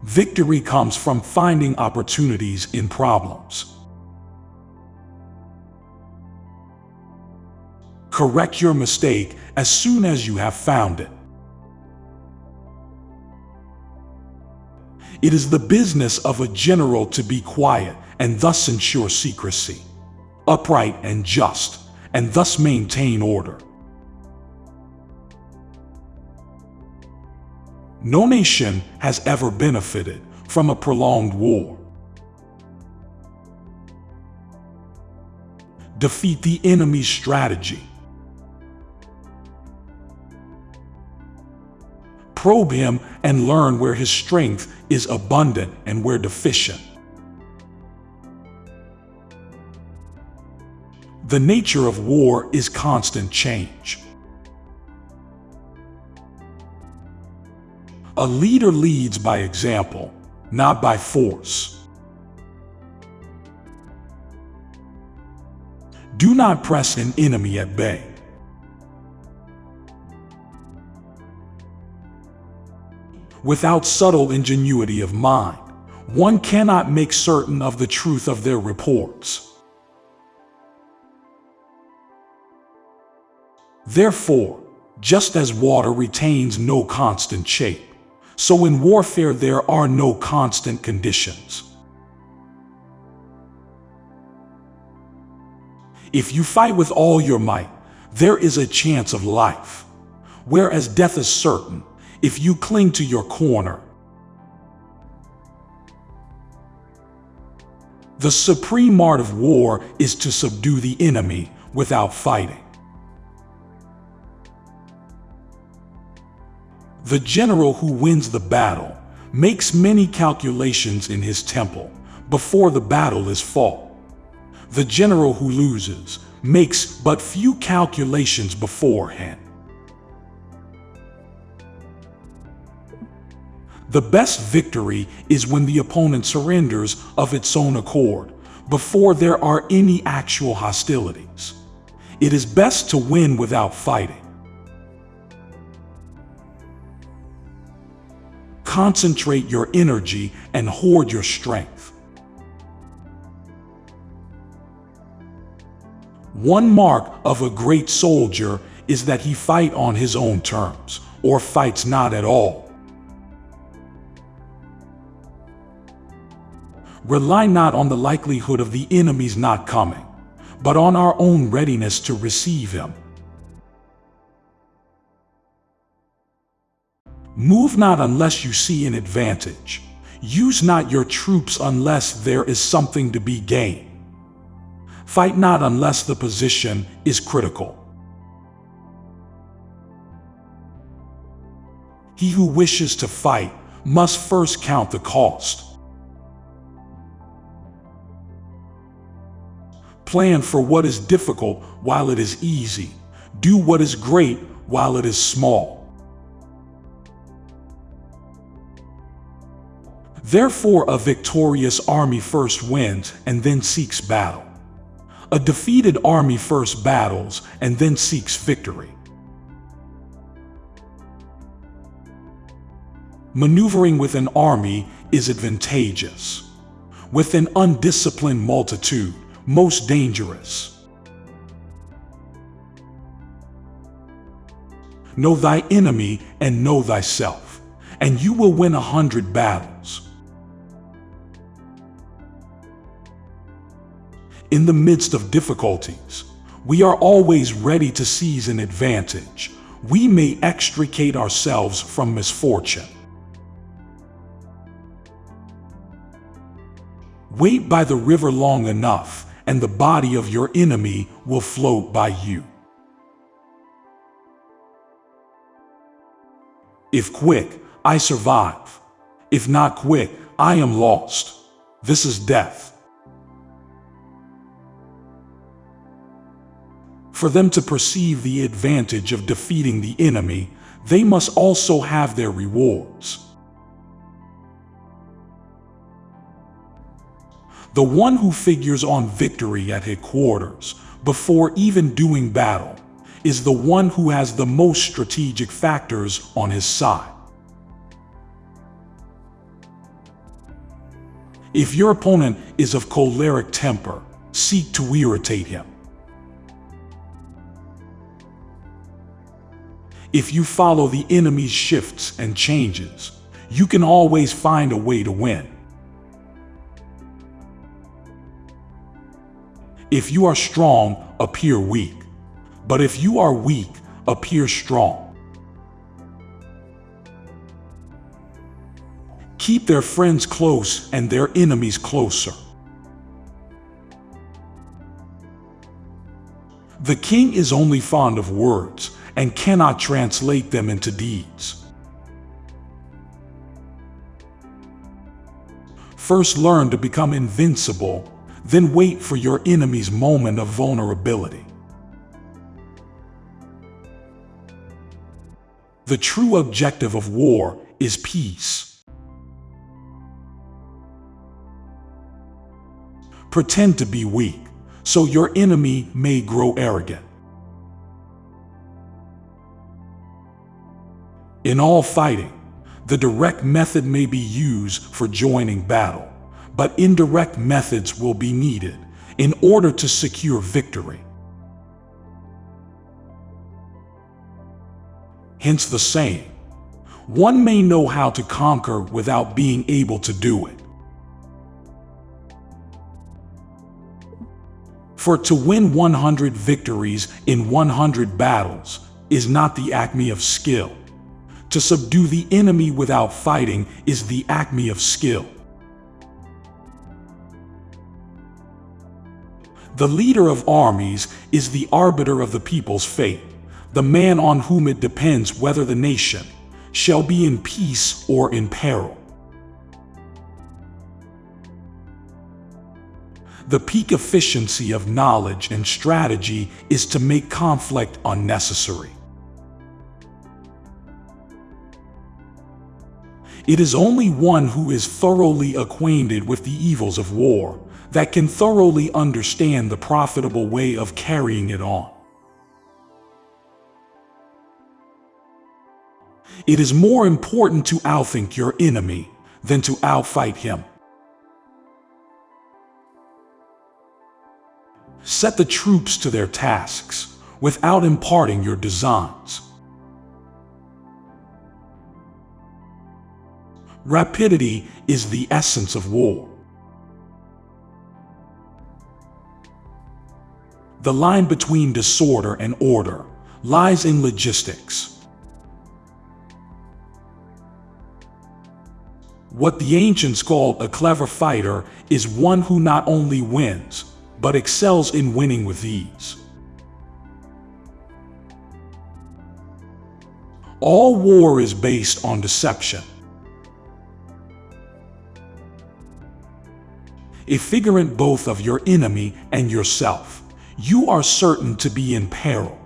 Victory comes from finding opportunities in problems. Correct your mistake as soon as you have found it. It is the business of a general to be quiet and thus ensure secrecy, upright and just, and thus maintain order. No nation has ever benefited from a prolonged war. Defeat the enemy's strategy. Probe him and learn where his strength is abundant and where deficient. The nature of war is constant change. A leader leads by example, not by force. Do not press an enemy at bay. Without subtle ingenuity of mind, one cannot make certain of the truth of their reports. Therefore, just as water retains no constant shape, so in warfare there are no constant conditions. If you fight with all your might, there is a chance of life, whereas death is certain if you cling to your corner. The supreme art of war is to subdue the enemy without fighting. The general who wins the battle makes many calculations in his temple before the battle is fought. The general who loses makes but few calculations beforehand. The best victory is when the opponent surrenders of its own accord, before there are any actual hostilities. It is best to win without fighting. Concentrate your energy and hoard your strength. One mark of a great soldier is that he fights on his own terms, or fights not at all. Rely not on the likelihood of the enemy's not coming, but on our own readiness to receive him. Move not unless you see an advantage. Use not your troops unless there is something to be gained. Fight not unless the position is critical. He who wishes to fight must first count the cost. Plan for what is difficult while it is easy. Do what is great while it is small. Therefore, a victorious army first wins and then seeks battle. A defeated army first battles and then seeks victory. Maneuvering with an army is advantageous. With an undisciplined multitude, most dangerous. Know thy enemy and know thyself, and you will win 100 battles. In the midst of difficulties, we are always ready to seize an advantage. We may extricate ourselves from misfortune. Wait by the river long enough, and the body of your enemy will float by you. If quick, I survive. If not quick, I am lost. This is death. For them to perceive the advantage of defeating the enemy, they must also have their rewards. The one who figures on victory at headquarters before even doing battle is the one who has the most strategic factors on his side. If your opponent is of choleric temper, seek to irritate him. If you follow the enemy's shifts and changes, you can always find a way to win. If you are strong, appear weak. But if you are weak, appear strong. Keep their friends close and their enemies closer. The king is only fond of words and cannot translate them into deeds. First learn to become invincible, then wait for your enemy's moment of vulnerability. The true objective of war is peace. Pretend to be weak, so your enemy may grow arrogant. In all fighting, the direct method may be used for joining battle, but indirect methods will be needed in order to secure victory. Hence the saying, one may know how to conquer without being able to do it. For to win 100 victories in 100 battles is not the acme of skill. To subdue the enemy without fighting is the acme of skill. The leader of armies is the arbiter of the people's fate, the man on whom it depends whether the nation shall be in peace or in peril. The peak efficiency of knowledge and strategy is to make conflict unnecessary. It is only one who is thoroughly acquainted with the evils of war that can thoroughly understand the profitable way of carrying it on. It is more important to outthink your enemy than to outfight him. Set the troops to their tasks without imparting your designs. Rapidity is the essence of war. The line between disorder and order lies in logistics. What the ancients called a clever fighter is one who not only wins, but excels in winning with ease. All war is based on deception. A figurant both of your enemy and yourself, you are certain to be in peril.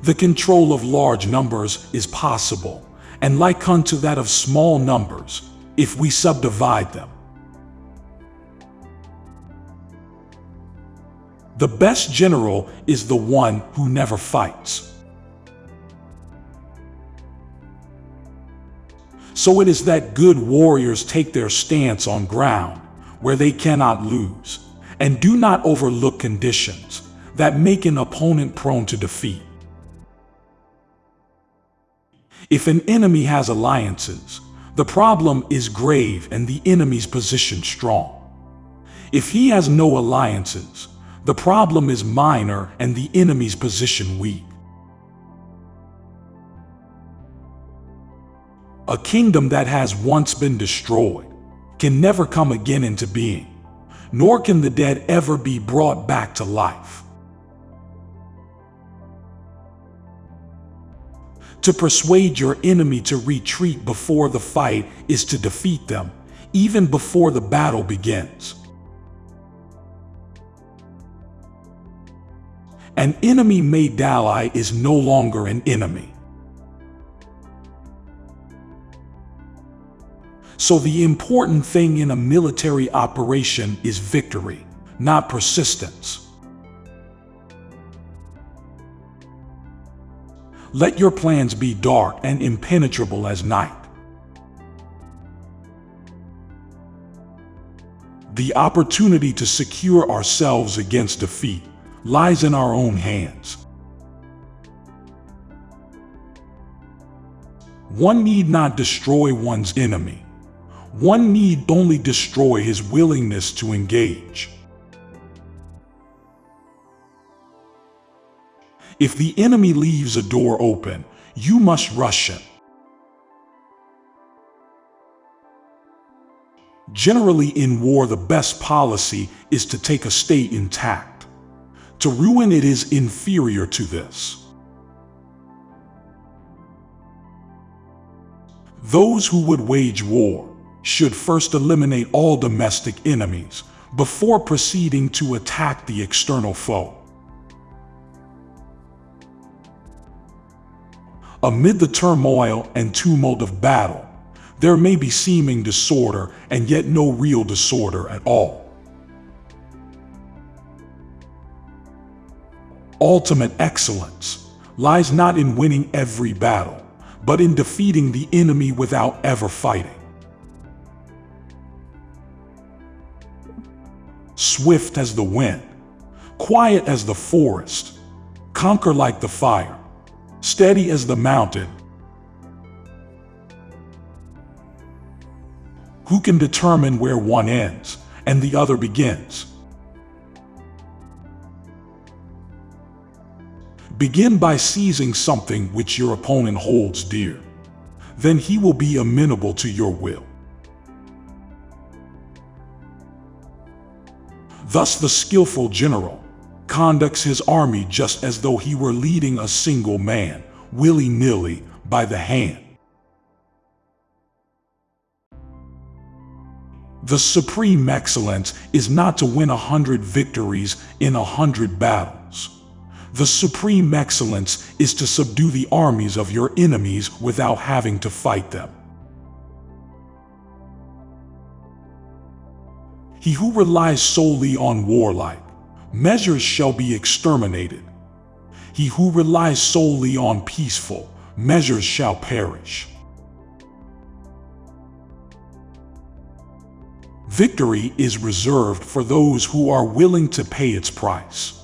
The control of large numbers is possible, and like unto that of small numbers, if we subdivide them. The best general is the one who never fights. So it is that good warriors take their stance on ground where they cannot lose, and do not overlook conditions that make an opponent prone to defeat. If an enemy has alliances, the problem is grave and the enemy's position strong. If he has no alliances, the problem is minor and the enemy's position weak. A kingdom that has once been destroyed can never come again into being, nor can the dead ever be brought back to life. To persuade your enemy to retreat before the fight is to defeat them, even before the battle begins. An enemy-made ally is no longer an enemy. So the important thing in a military operation is victory, not persistence. Let your plans be dark and impenetrable as night. The opportunity to secure ourselves against defeat lies in our own hands. One need not destroy one's enemy. One need only destroy his willingness to engage. If the enemy leaves a door open, you must rush him. Generally in war, the best policy is to take a state intact. To ruin it is inferior to this. Those who would wage war should first eliminate all domestic enemies before proceeding to attack the external foe. Amid the turmoil and tumult of battle, there may be seeming disorder and yet no real disorder at all. Ultimate excellence lies not in winning every battle, but in defeating the enemy without ever fighting. Swift as the wind, quiet as the forest, conquer like the fire, steady as the mountain. Who can determine where one ends and the other begins? Begin by seizing something which your opponent holds dear. Then he will be amenable to your will. Thus the skillful general conducts his army just as though he were leading a single man, willy-nilly, by the hand. The supreme excellence is not to win 100 victories in 100 battles. The supreme excellence is to subdue the armies of your enemies without having to fight them. He who relies solely on warlike measures shall be exterminated. He who relies solely on peaceful measures shall perish. Victory is reserved for those who are willing to pay its price.